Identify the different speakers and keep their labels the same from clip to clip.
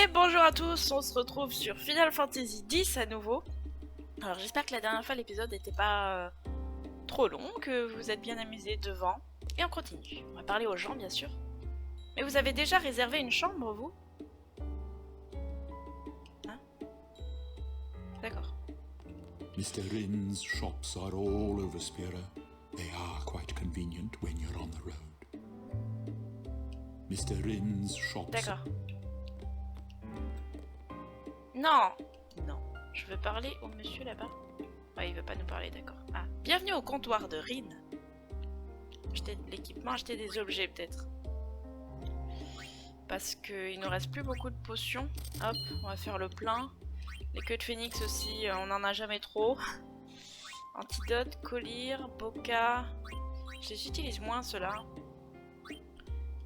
Speaker 1: Et bonjour à tous, on se retrouve sur Final Fantasy X à nouveau. Alors j'espère que la dernière fois l'épisode n'était pas trop long, que vous êtes bien amusés devant. Et on continue, on va parler aux gens bien sûr. Mais vous avez déjà réservé une chambre vous? Hein? D'accord.
Speaker 2: Mr. Rin's shops are all over Spira. They are quite convenient when you're on the road. Mr. Rin's shops...
Speaker 1: D'accord. Non! Non. Je veux parler au monsieur là-bas. Ouais, il veut pas nous parler, d'accord. Ah, bienvenue au comptoir de Rin. Acheter de l'équipement, acheter des objets peut-être. Parce qu'il nous reste plus beaucoup de potions. Hop, on va faire le plein. Les queues de phénix aussi, on n'en a jamais trop. Antidote, collier, boca. Je les utilise moins ceux-là.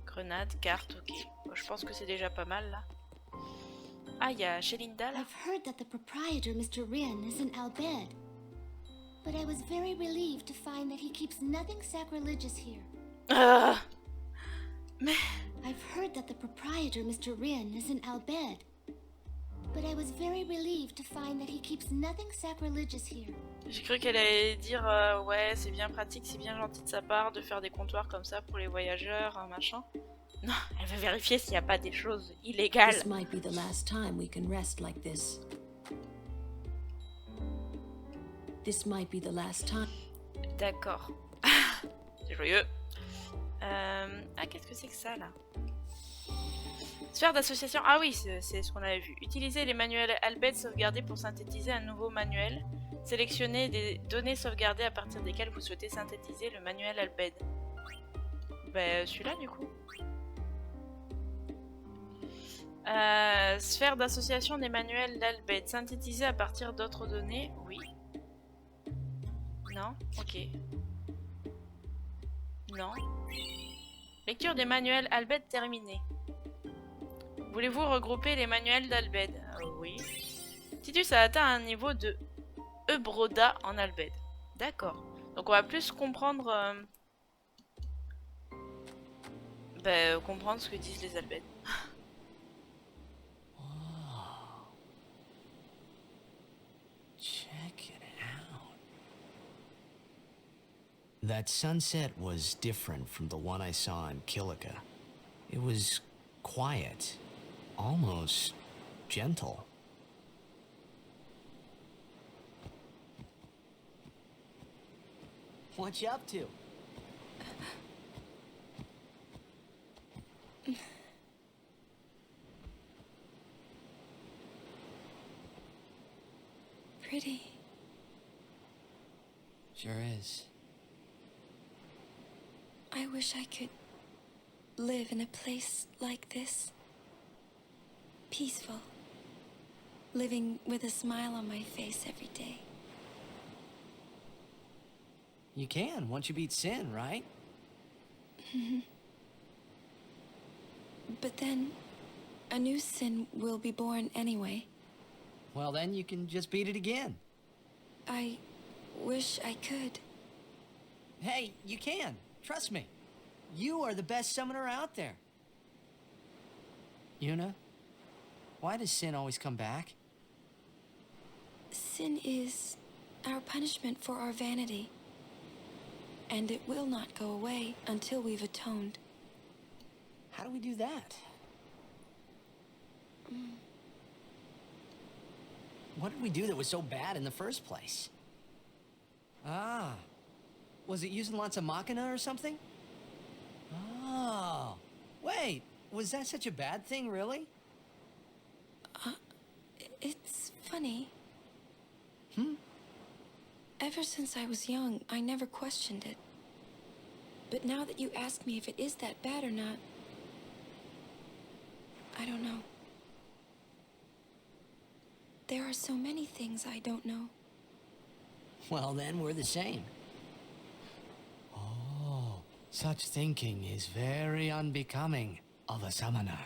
Speaker 1: Grenade, carte, ok. Bon, je pense que c'est déjà pas mal là. Ah, il y a Shelinda là.
Speaker 3: I've heard that the proprietor, Mr. Rin, is in Al Bhed. But I was very relieved to find that he keeps nothing sacrilegious here.
Speaker 1: Mais...
Speaker 3: I've heard that the proprietor, Mr. Rin, is in Al Bhed. But I was very relieved to find that he keeps nothing sacrilegious here.
Speaker 1: J'ai cru qu'elle allait dire ouais, c'est bien pratique, c'est bien gentil de sa part de faire des comptoirs comme ça pour les voyageurs, machin. Non, elle veut vérifier s'il n'y a pas des choses illégales.
Speaker 4: This might be the last time we can rest like this. This might be the last time.
Speaker 1: D'accord. C'est joyeux. Ah, qu'est-ce que c'est que ça là? Sphère d'association. Ah oui, c'est ce qu'on avait vu. Utilisez les manuels Albed sauvegardés pour synthétiser un nouveau manuel. Sélectionnez des données sauvegardées à partir desquelles vous souhaitez synthétiser le manuel Albed. Ben, celui-là du coup. Sphère d'association des manuels d'Albed. Synthétiser à partir d'autres données. Oui. Non. Ok. Non. Lecture des manuels Albed terminée. Voulez-vous regrouper les manuels d'Albed? Oui. Titus a atteint un niveau de Ebroda en Albed. D'accord. Donc on va plus comprendre... comprendre ce que disent les Albed.
Speaker 5: Check it out. That sunset was different from the one I saw in Kilika. It was quiet, almost gentle. What you up to?
Speaker 6: Pretty.
Speaker 5: Sure is.
Speaker 6: I wish I could live in a place like this. Peaceful. Living with a smile on my face every day.
Speaker 5: You can once you beat Sin, right?
Speaker 6: But then, a new sin will be born anyway.
Speaker 5: Well, then you can just beat it again.
Speaker 6: I wish I could.
Speaker 5: Hey, you can. Trust me. You are the best summoner out there. Yuna, why does Sin always come back?
Speaker 6: Sin is our punishment for our vanity. And it will not go away until we've atoned.
Speaker 5: How do we do that? What did we do that was so bad in the first place? Ah, was it using lots of Machina or something? Oh, wait, was that such a bad thing, really?
Speaker 6: It's funny.
Speaker 5: Hmm?
Speaker 6: Ever since I was young, I never questioned it. But now that you ask me if it is that bad or not, I don't know. There are so many things I don't know.
Speaker 5: Well, then we're the same. Oh, such thinking is very unbecoming of a summoner.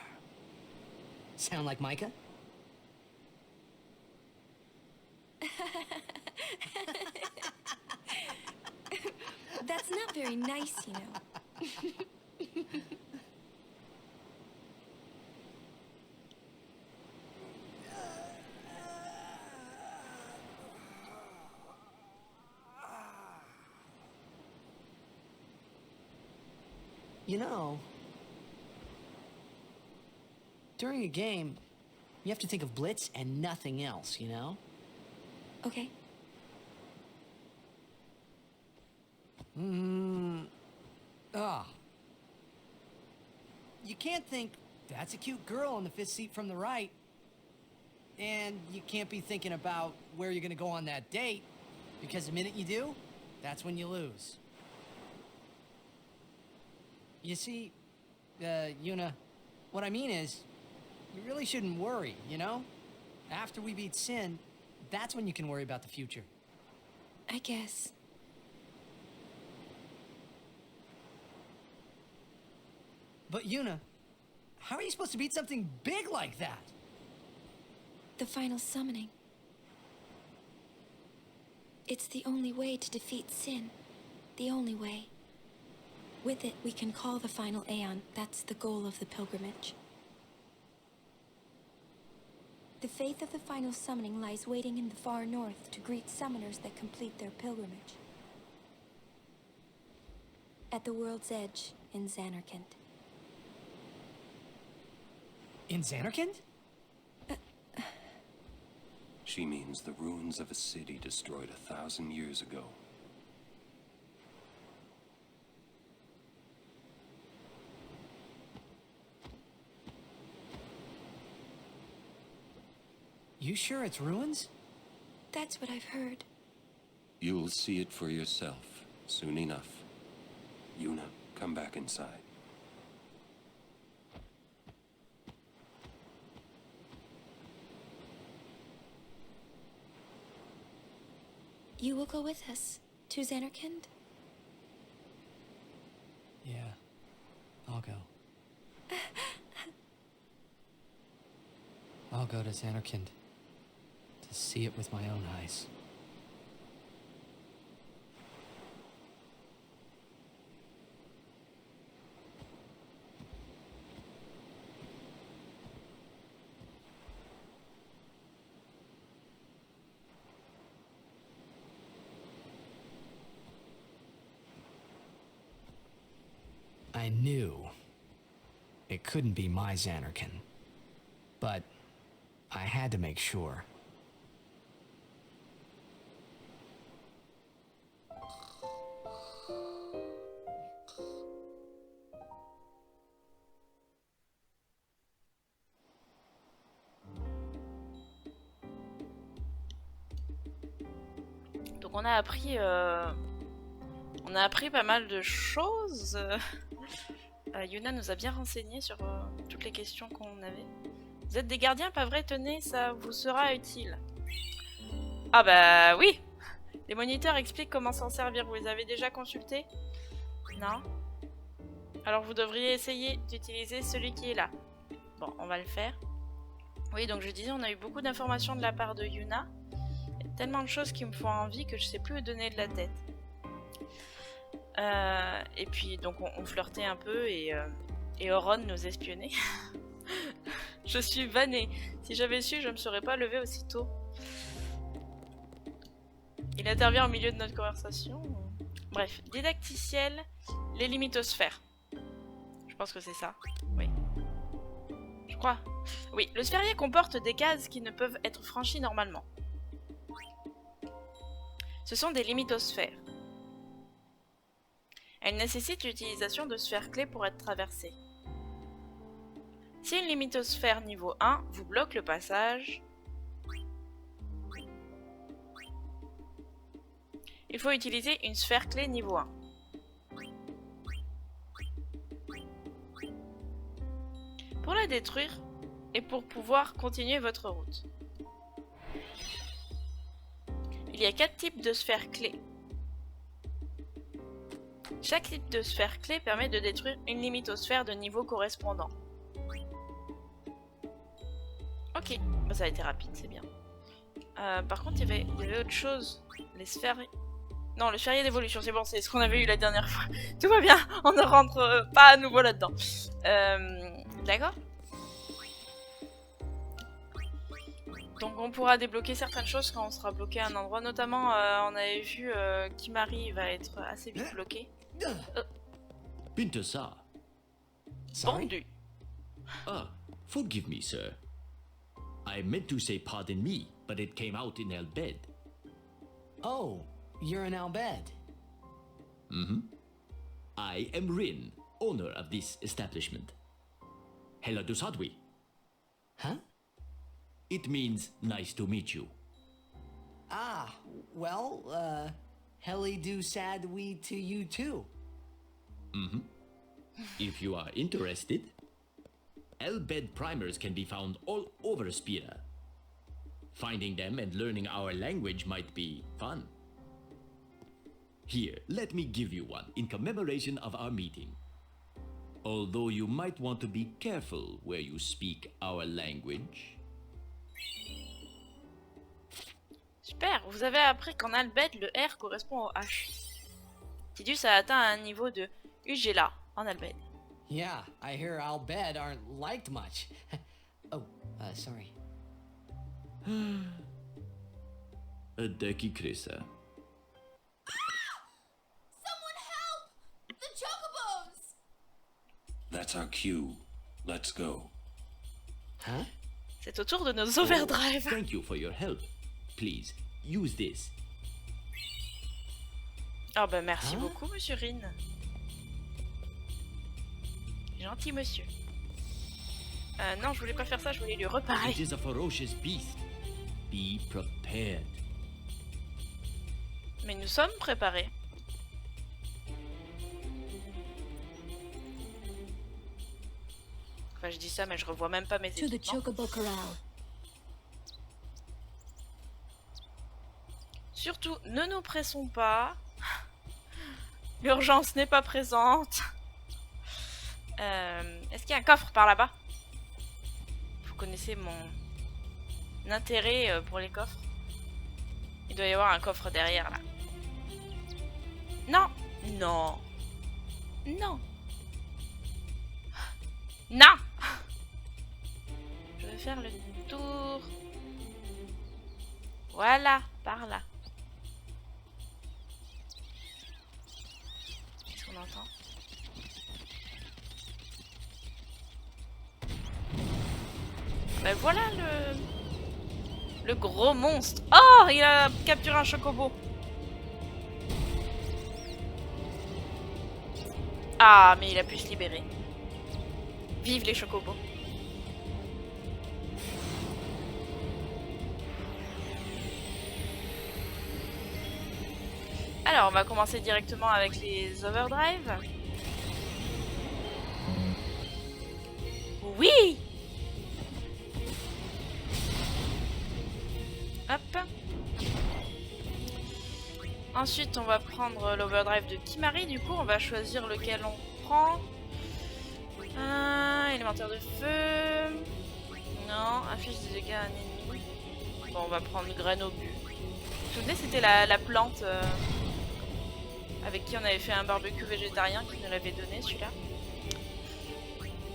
Speaker 5: Sound like Micah?
Speaker 6: That's not very nice, you know.
Speaker 5: You know, during a game, you have to think of Blitz and nothing else, you know?
Speaker 6: Okay.
Speaker 5: You can't think, that's a cute girl in the fifth seat from the right. And you can't be thinking about where you're gonna go on that date, because the minute you do, that's when you lose. You see, Yuna, what I mean is, you really shouldn't worry, you know? After we beat Sin, that's when you can worry about the future.
Speaker 6: I guess.
Speaker 5: But Yuna, how are you supposed to beat something big like that?
Speaker 6: The final summoning. It's the only way to defeat Sin. The only way. With it, we can call the final Aeon. That's the goal of the pilgrimage. The faith of the final summoning lies waiting in the far north to greet summoners that complete their pilgrimage. At the world's edge in Xanarkand.
Speaker 5: In Xanarkand?
Speaker 7: She means the ruins of a city destroyed 1,000 years ago.
Speaker 5: You sure it's ruins?
Speaker 6: That's what I've heard.
Speaker 7: You'll see it for yourself soon enough. Yuna, come back inside.
Speaker 6: You will go with us to Xanarkand?
Speaker 5: Yeah, I'll go. I'll go to Xanarkand to see it with my own eyes. I knew it couldn't be my Xanarkand, but I had to make sure.
Speaker 1: Donc on a appris pas mal de choses. Yuna nous a bien renseigné sur toutes les questions qu'on avait. Vous êtes des gardiens, pas vrai? Tenez, ça vous sera utile. Ah bah oui! Les moniteurs expliquent comment s'en servir. Vous les avez déjà consultés? Non? Alors vous devriez essayer d'utiliser celui qui est là. Bon, on va le faire. Oui, donc je disais, on a eu beaucoup d'informations de la part de Yuna. Il y a tellement de choses qui me font envie que je sais plus où donner de la tête. Et puis donc on flirtait un peu et Auron nous espionnait. Je suis vannée. Si j'avais su, je me serais pas levée aussitôt. Il intervient au milieu de notre conversation. Bref, didacticiel, les limitosphères. Je pense que c'est ça. Oui. Je crois. Oui, le sphérié comporte des cases qui ne peuvent être franchies normalement. Ce sont des limitosphères. Elles nécessitent l'utilisation de sphères clés pour être traversées. Si une limitosphère niveau 1 vous bloque le passage, il faut utiliser une sphère clé niveau 1. Pour la détruire et pour pouvoir continuer votre route. Il y a 4 types de sphères clés. Chaque type de sphère clé permet de détruire une limitosphère de niveau correspondant. Ok, bah, ça a été rapide, c'est bien. Par contre, il y avait autre chose. Les sphères... Non, le sphérié d'évolution, c'est bon, c'est ce qu'on avait eu la dernière fois. Tout va bien, on ne rentre pas à nouveau là-dedans. D'accord. Donc on pourra débloquer certaines choses quand on sera bloqué à un endroit. Notamment, on avait vu qu'Imari va être assez vite bloqué.
Speaker 8: Binta-sa,
Speaker 5: Sorry?
Speaker 1: pendu.
Speaker 8: Ah, forgive me, sir. I meant to say pardon me, but it came out in Al Bhed.
Speaker 5: Oh, you're an Al Bhed.
Speaker 8: I am Rin, owner of this establishment. Hela Dusadwi.
Speaker 5: Huh?
Speaker 8: It means nice to meet you.
Speaker 5: Ah, well, Heli do sad we to you too.
Speaker 8: If you are interested, Al Bhed primers can be found all over Spira. Finding them and learning our language might be fun. Here, let me give you one in commemoration of our meeting. Although you might want to be careful where you speak our language.
Speaker 1: Super, vous avez appris qu'en Al Bhed, le R correspond au H. Tidus a atteint un niveau de Ugela en Al Bhed.
Speaker 5: Yeah, I hear Al Bhed aren't liked much. Oh, sorry.
Speaker 8: Adeki Krisa.
Speaker 3: Someone help! The chocobos!
Speaker 7: That's our cue. Let's go.
Speaker 5: Huh?
Speaker 1: C'est au tour de nos overdrive.
Speaker 8: Thank you for your help. Please, use this.
Speaker 1: Oh bah merci
Speaker 5: Hein?
Speaker 1: beaucoup, monsieur Rin. Gentil monsieur. Non, je voulais pas faire ça, je voulais lui reparler.
Speaker 8: It is a ferocious beast. Be prepared.
Speaker 1: Mais nous sommes préparés. Enfin, je dis ça, mais je revois même pas mes
Speaker 4: To the
Speaker 1: équipements.
Speaker 4: Chocobo Corral.
Speaker 1: Surtout, ne nous pressons pas. L'urgence n'est pas présente. Est-ce qu'il y a un coffre par là-bas? Vous connaissez mon intérêt pour les coffres. Il doit y avoir un coffre derrière là. Non, non, non, non. Je vais faire le tour. Voilà, par là. Qu'est-ce qu'on entend? Ben voilà le gros monstre. Oh, il a capturé un chocobo. Ah, mais il a pu se libérer. Vive les chocobos. Alors, on va commencer directement avec les overdrive. Oui! Hop. Ensuite, on va prendre l'overdrive de Kimahri. Du coup, on va choisir lequel on prend. Élémentaire de feu. Non, affiche des dégâts à un ennemi. Bon, on va prendre graine au but. Vous vous souvenez, c'était la plante avec qui on avait fait un barbecue végétarien qui nous l'avait donné, celui-là.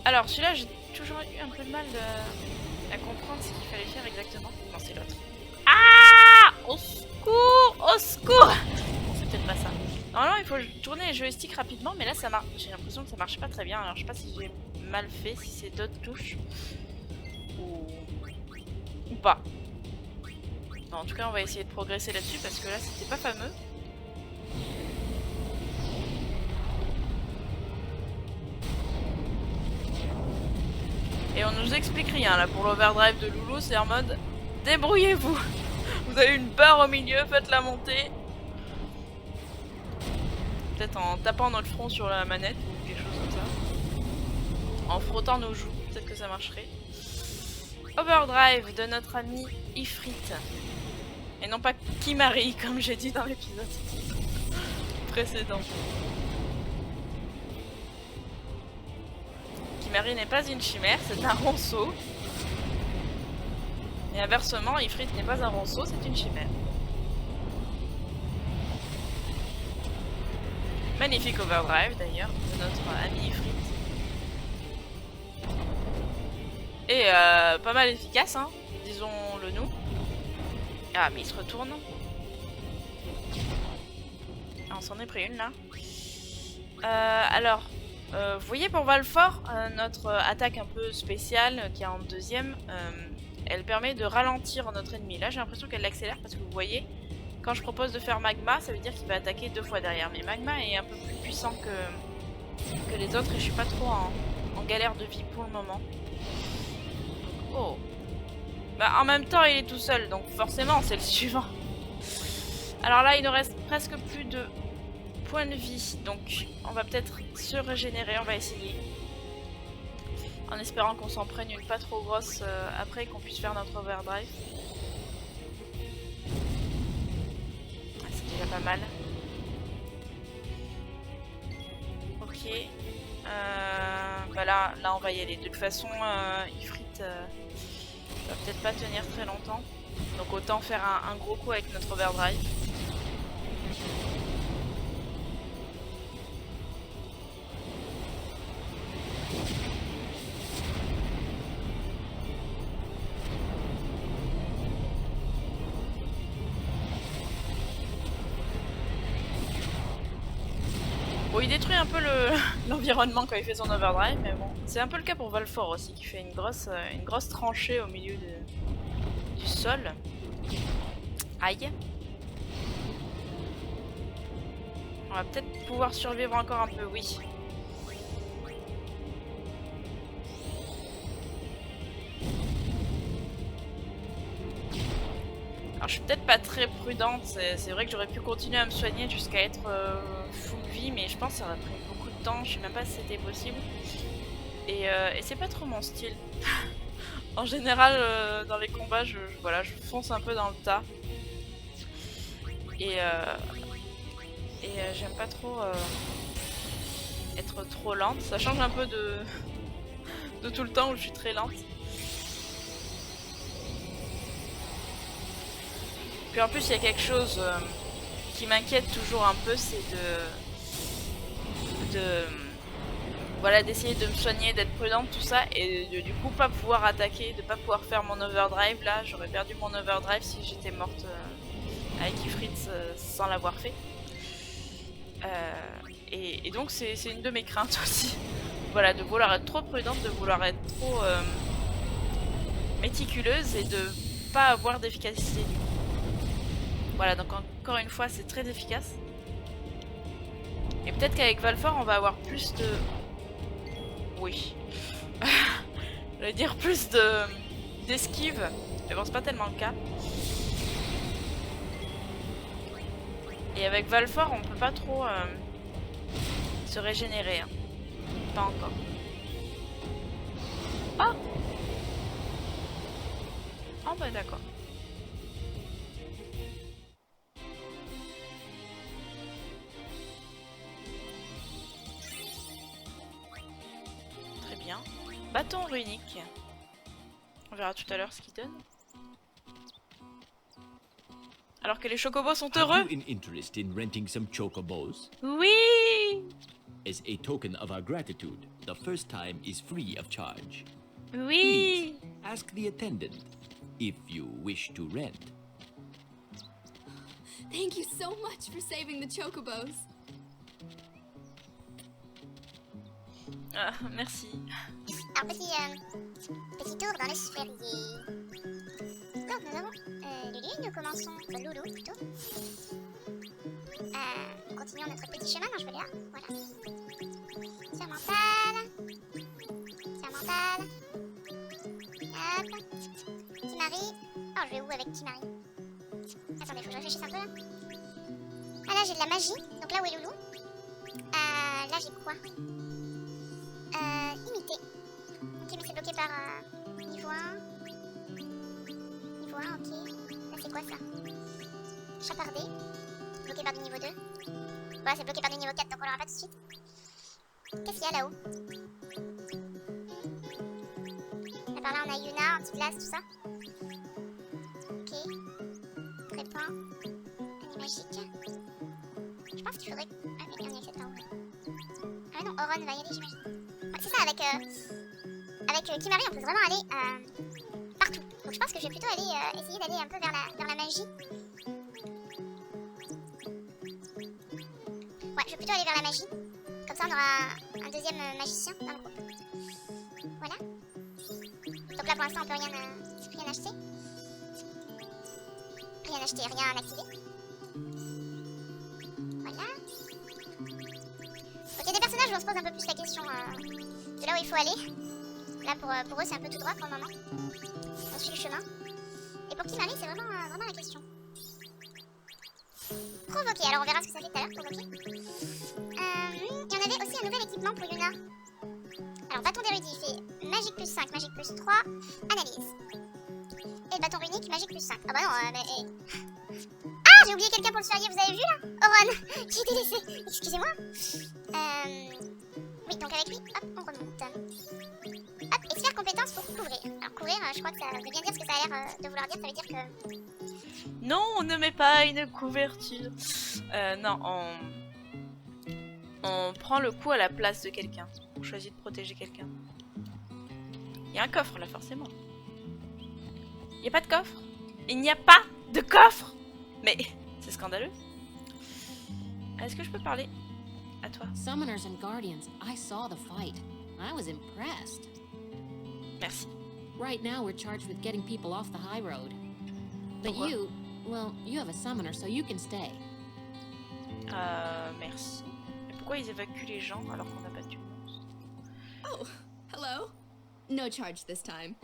Speaker 1: Alors, celui-là, j'ai toujours eu un peu de mal à comprendre ce qu'il fallait faire exactement. Non, c'est l'autre. Ah! Au secours! Au secours! Bon, c'est peut-être pas ça. Normalement, il faut tourner les joysticks rapidement, mais là, ça marche. J'ai l'impression que ça marche pas très bien. Alors, je sais pas si j'ai mal fait, si c'est d'autres touches ou pas. Bon, en tout cas, on va essayer de progresser là-dessus parce que là, c'était pas fameux. Et on nous explique rien là pour l'overdrive de Loulou, c'est en mode débrouillez-vous. Vous avez une barre au milieu, faites-la monter. Peut-être en tapant notre front sur la manette ou quelque chose comme ça. En frottant nos joues, peut-être que ça marcherait. Overdrive de notre ami Ifrit. Et non pas Kimahri comme j'ai dit dans l'épisode précédent. Kimahri n'est pas une chimère, c'est un ronceau. Et inversement, Ifrit n'est pas un ronceau, c'est une chimère. Magnifique overdrive d'ailleurs de notre ami Ifrit. Et pas mal efficace, hein, disons-le nous. Ah, mais il se retourne. Ah, on s'en est pris une là. Alors, Vous voyez pour Valfort, notre attaque un peu spéciale qui est en deuxième, elle permet de ralentir notre ennemi. Là j'ai l'impression qu'elle l'accélère parce que vous voyez, quand je propose de faire Magma, ça veut dire qu'il va attaquer 2 fois derrière. Mais Magma est un peu plus puissant que les autres et je suis pas trop en galère de vie pour le moment. Oh. Bah en même temps il est tout seul, donc forcément c'est le suivant. Alors là il nous reste presque plus de points de vie, donc on va peut-être se régénérer, on va essayer. En espérant qu'on s'en prenne une pas trop grosse après et qu'on puisse faire notre overdrive. Ah, c'est déjà pas mal. Ok. Bah là on va y aller. De toute façon, Ifrit va peut-être pas tenir très longtemps. Donc autant faire un gros coup avec notre overdrive. Bon, il détruit un peu l'environnement quand il fait son overdrive, mais bon. C'est un peu le cas pour Valfort aussi, qui fait une grosse tranchée au milieu du sol. Aïe. On va peut-être pouvoir survivre encore un peu, oui. Alors je suis peut-être pas très prudente, c'est vrai que j'aurais pu continuer à me soigner jusqu'à être full vie, mais je pense que ça aurait pris beaucoup de temps, je sais même pas si c'était possible. Et c'est pas trop mon style. En général, dans les combats, voilà, je fonce un peu dans le tas. Et j'aime pas trop être trop lente, ça change un peu de tout le temps où je suis très lente. Puis en plus il y a quelque chose qui m'inquiète toujours un peu, c'est voilà, d'essayer de me soigner, d'être prudente, tout ça, et du coup pas pouvoir attaquer, de pas pouvoir faire mon overdrive. Là j'aurais perdu mon overdrive si j'étais morte avec Ifrit sans l'avoir fait. Et donc c'est une de mes craintes aussi. Voilà, de vouloir être trop prudente, de vouloir être trop méticuleuse et de pas avoir d'efficacité. Voilà, donc encore une fois, c'est très efficace. Et peut-être qu'avec Valfort, on va avoir plus de... Oui. Je vais dire plus d'esquive. Mais bon, c'est pas tellement le cas. Et avec Valfort, on peut pas trop se régénérer. Hein. Pas encore. Ah! Oh bah d'accord. Bâton runique. On verra tout à l'heure ce qu'il donne. Alors que les chocobos sont heureux.
Speaker 8: Have you an interest in renting some chocobos?
Speaker 1: Oui.
Speaker 8: As a token of our gratitude, the first time is free of charge.
Speaker 1: Oui.
Speaker 8: Please, ask the attendant if you wish to rent.
Speaker 3: Thank you so much for saving the chocobos.
Speaker 1: Ah, merci.
Speaker 9: Alors, petit tour dans le sphérié. Donc, nous avons Lulu, nous commençons, Loulou plutôt. Nous continuons notre petit chemin, non, je veux là. Voilà. Sphère mentale. Sphère mentale. Hop. Timari. Oh, je vais où avec Timari? Attendez, faut que je réfléchisse un peu là. Ah, là, j'ai de la magie. Donc, là où est Loulou? Là, j'ai quoi? Imiter. Ok, mais c'est bloqué par niveau 1. Niveau 1, ok. Là, c'est quoi ça? Chaparder. Bloqué par du niveau 2. Voilà, c'est bloqué par du niveau 4, donc on l'aura pas tout de suite. Qu'est-ce qu'il y a là-haut? Là, par là, on a Yuna, anti-glace, tout ça. Ok. Trépan. Année magique. Je pense qu'il faudrait... Ah, mais on y accède par où? Ah non, Oron va y aller, j'imagine. Ouais, c'est ça, avec Kimari, on peut vraiment aller partout. Donc je pense que je vais plutôt aller essayer d'aller un peu vers la magie. Ouais, je vais plutôt aller vers la magie. Comme ça, on aura un deuxième magicien dans le groupe. Voilà. Donc là, pour l'instant, on peut rien acheter. Rien acheter, rien activer. Voilà. Donc il y a des personnages où on se pose un peu plus la question de là où il faut aller. Là, pour eux, c'est un peu tout droit pour le moment. On suit le chemin. Et pour Kimari, c'est vraiment la question. Provoquer, alors on verra ce que ça fait tout à l'heure, provoquer. Et on avait aussi un nouvel équipement pour Yuna. Alors, bâton d'érudit, il fait magique plus 5, magique plus 3, analyse. Et le bâton runique, magique plus 5. Ah bah non, mais... Ah, j'ai oublié quelqu'un pour le soigner, vous avez vu là? Oron, j'ai été laissé. Excusez-moi. Oui, donc avec lui, hop, on remonte. Hop, et sphère compétence pour couvrir. Alors couvrir, je crois que ça veut bien dire ce que ça a l'air de vouloir dire. Ça veut dire que...
Speaker 1: Non, on ne met pas une couverture. Non, on prend le coup à la place de quelqu'un. On choisit de protéger quelqu'un. Il y a un coffre là, forcément. Il n'y a pas de coffre. Il n'y a pas de coffre. Mais c'est scandaleux. Est-ce que je peux parler à toi?
Speaker 10: Summoners and Guardians, I saw the fight. I was impressed.
Speaker 1: Merci.
Speaker 10: Right now we're charged with getting people off the high road. But
Speaker 1: Pourquoi?
Speaker 10: you, well, you have a summoner, so you can stay.
Speaker 1: Merci. Mais pourquoi ils évacuent les gens alors qu'on n'a pas tué?
Speaker 11: Oh, hello. No charge this time.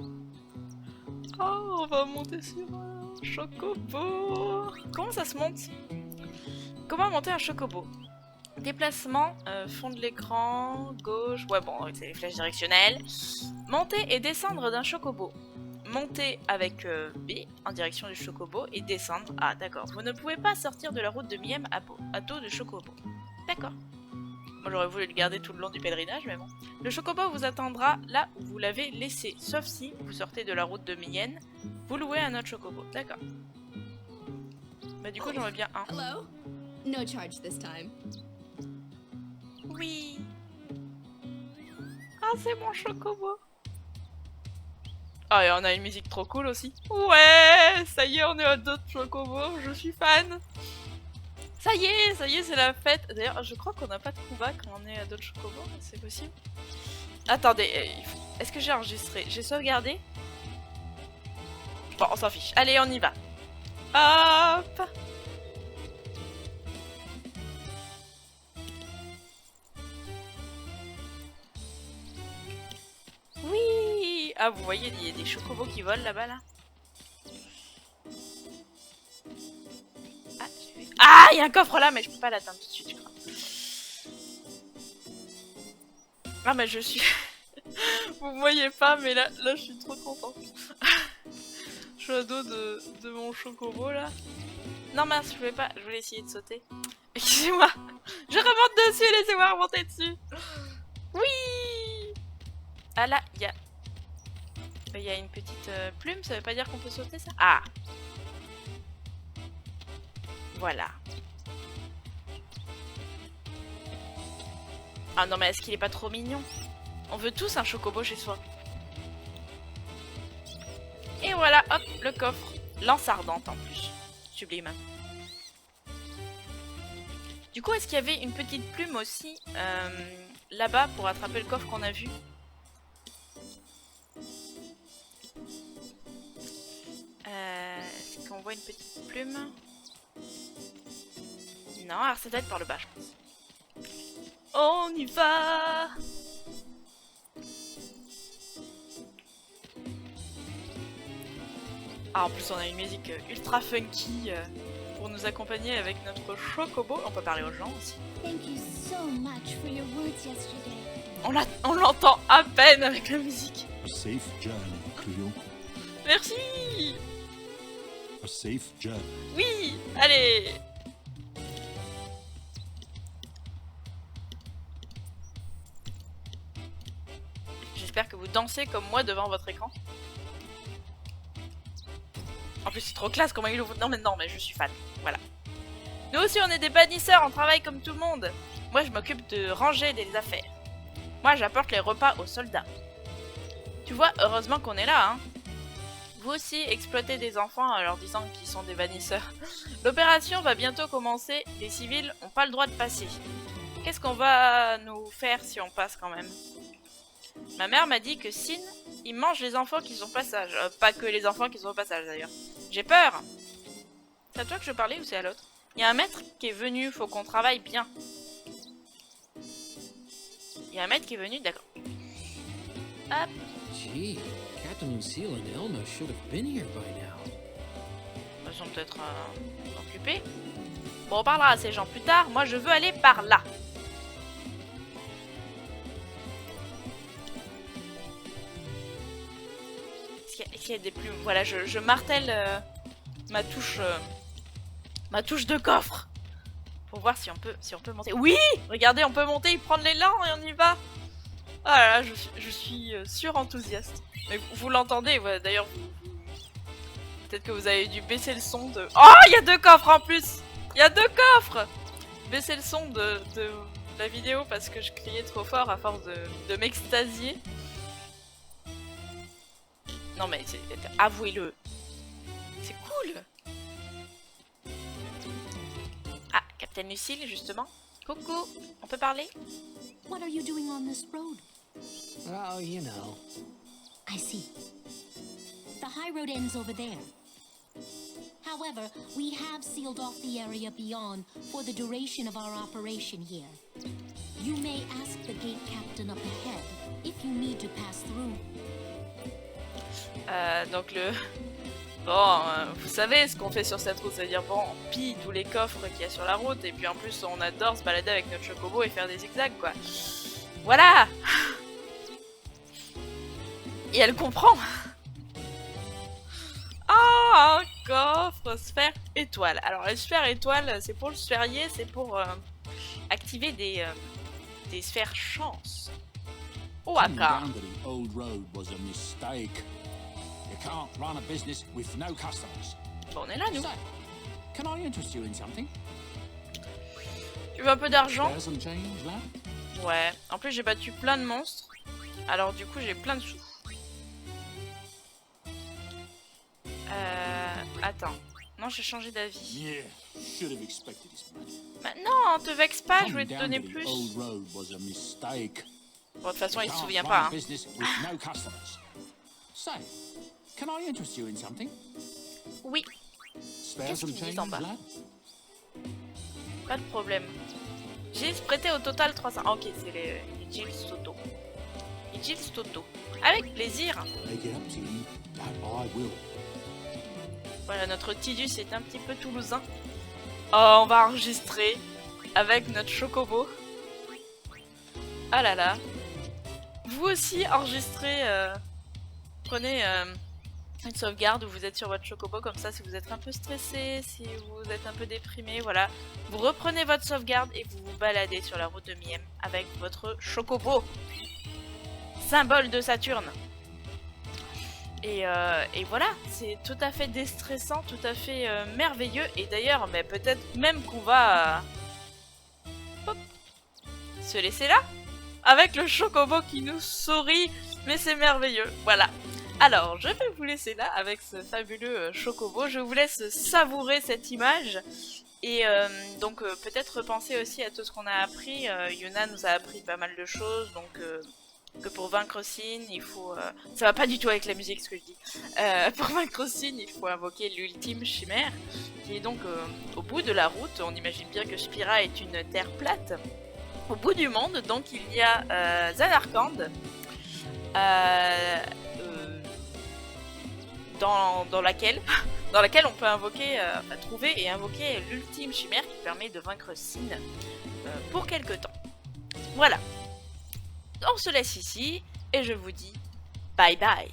Speaker 1: Oh, on va monter sur un chocobo. Comment ça se monte? Comment monter un chocobo? Déplacement, fond de l'écran, gauche, ouais bon, c'est les flèches directionnelles. Monter et descendre d'un chocobo. Monter avec B en direction du chocobo et descendre. Ah d'accord, vous ne pouvez pas sortir de la route de Miem à dos de chocobo. D'accord. Moi j'aurais voulu le garder tout le long du pèlerinage, mais bon. Le chocobo vous attendra là où vous l'avez laissé, sauf si vous sortez de la route de Mien, vous louez un autre chocobo. D'accord. Bah du coup j'en veux bien un.
Speaker 11: Hello. No charge this time.
Speaker 1: Oui. Ah c'est mon chocobo. Ah et on a une musique trop cool aussi. Ouais, ça y est, on est à d'autres chocobos, je suis fan. Ça y est, c'est la fête. D'ailleurs, je crois qu'on n'a pas de Kuba quand on est à d'autres chocobos, c'est possible. Attendez, est-ce que j'ai enregistré? J'ai sauvegardé? Bon, on s'en fiche. Allez, on y va. Hop. Oui. Ah, vous voyez, il y a des chocobos qui volent là-bas, là. Ah, il y a un coffre là, mais je peux pas l'atteindre tout de suite, je crois. Ah, mais je suis... Vous voyez pas, mais là je suis trop contente. Je suis à dos de mon chocobo, là. Non, mince, je voulais pas. Je voulais essayer de sauter. Excusez-moi. Je remonte dessus, laissez-moi remonter dessus. Oui. Ah, là, il y a une petite plume, ça veut pas dire qu'on peut sauter, ça? Ah. Voilà. Ah non mais est-ce qu'il est pas trop mignon? On veut tous un chocobo chez soi. Et voilà, hop, le coffre. Lance ardente en plus. Sublime. Du coup, est-ce qu'il y avait une petite plume aussi là-bas pour attraper le coffre qu'on a vu? Est-ce qu'on voit une petite plume? Non, alors ça doit être par le bas, je pense. On y va! Ah, en plus, on a une musique ultra funky pour nous accompagner avec notre chocobo. On peut parler aux gens aussi.
Speaker 3: Thank you so much for your words yesterday.
Speaker 1: On l'entend à peine avec la musique.
Speaker 2: A safe journey to you.
Speaker 1: Merci!
Speaker 2: A safe journey.
Speaker 1: Oui! Allez! J'espère que vous dansez comme moi devant votre écran. En plus c'est trop classe comment il ouvre. Non mais je suis fan. Voilà. Nous aussi on est des bannisseurs, on travaille comme tout le monde. Moi je m'occupe de ranger des affaires. Moi j'apporte les repas aux soldats. Tu vois, heureusement qu'on est là, hein. Vous aussi exploitez des enfants en leur disant qu'ils sont des bannisseurs. L'opération va bientôt commencer, les civils n'ont pas le droit de passer. Qu'est-ce qu'on va nous faire si on passe quand même? Ma mère m'a dit que Sin, il mange les enfants qui sont au passage. Pas que les enfants qui sont au passage d'ailleurs. J'ai peur. C'est à toi que je parlais ou c'est à l'autre? Il y a un maître qui est venu, faut qu'on travaille bien. Il y a un maître qui est venu, d'accord. Hop.
Speaker 12: Gee, Captain Lucille and Elma should have been here by now.
Speaker 1: Ils sont peut-être occupés. Bon, on parlera à ces gens plus tard. Moi, je veux aller par là. Est-ce qu'il y a des plumes? Voilà, je martèle ma touche de coffre pour voir si on peut monter. Oui, regardez, on peut monter, il prend l'élan et on y va. Ah là là, je suis surenthousiaste. Mais vous l'entendez, ouais, d'ailleurs. Peut-être que vous avez dû baisser le son de... Oh, il y a 2 coffres en plus. Il y a 2 coffres. Baisser le son de la vidéo parce que je criais trop fort à force de m'extasier. Non mais avouez-le. C'est cool. Ah, Captain Lucille, justement. Coucou, on peut parler?
Speaker 3: What are you doing on this road?
Speaker 5: Oh, you know.
Speaker 3: I see. The high road ends over there. However, we have sealed off the area beyond for the duration of our operation here. You may ask the gate captain up ahead if you need to pass through.
Speaker 1: Donc Bon, vous savez ce qu'on fait sur cette route, c'est-à-dire bon, on pille tous les coffres qu'il y a sur la route, et puis en plus on adore se balader avec notre chocobo et faire des zigzags, quoi. Voilà. Et elle comprend. Ah, un coffre, sphère étoile. Alors les sphères étoiles, c'est pour le sphérier, c'est pour activer des sphères chance. Oh, Aka.
Speaker 2: Can't run a business with no customers.
Speaker 1: Bon, on est là, nous.
Speaker 2: So, can I interest you in something?
Speaker 1: Tu veux un peu d'argent?
Speaker 2: Some change, lad?
Speaker 1: Ouais. En plus, j'ai battu plein de monstres. Alors, du coup, j'ai plein de sous. Attends. Non, j'ai changé d'avis.
Speaker 2: Yeah, should have expected this,
Speaker 1: man. Non, te vexe pas, je voulais te donner plus.
Speaker 2: Bon,
Speaker 1: de toute façon, il se souvient pas. Hein.
Speaker 2: So, can I interest you in something?
Speaker 1: Oui. Qu'est-ce qu'ils disent en bas? Pas de problème. J'ai prêté au total 300. Ah, ok, c'est les Gilles Toto. Les Gilles Toto. Avec plaisir. Voilà, notre Tidus est un petit peu toulousain. Oh, on va enregistrer avec notre chocobo. Ah là là. Vous aussi enregistrez... Prenez une sauvegarde où vous êtes sur votre chocobo, comme ça si vous êtes un peu stressé, si vous êtes un peu déprimé, voilà. Vous reprenez votre sauvegarde et vous vous baladez sur la route de Miem avec votre chocobo. Symbole de Saturne. Et voilà, c'est tout à fait déstressant, tout à fait merveilleux. Et d'ailleurs, mais peut-être même qu'on va se laisser là, avec le chocobo qui nous sourit. Mais c'est merveilleux, voilà. Alors, je vais vous laisser là avec ce fabuleux chocobo. Je vous laisse savourer cette image. Et donc, peut-être repenser aussi à tout ce qu'on a appris. Yuna nous a appris pas mal de choses. Donc, que pour vaincre Sin, il faut... ça va pas du tout avec la musique, ce que je dis. Pour vaincre Sin, il faut invoquer l'ultime chimère. Qui est donc au bout de la route. On imagine bien que Spira est une terre plate. Au bout du monde, donc, il y a Zanarkand. Dans laquelle on peut invoquer, trouver et invoquer l'ultime chimère qui permet de vaincre Sin pour quelque temps. Voilà. On se laisse ici et je vous dis bye bye.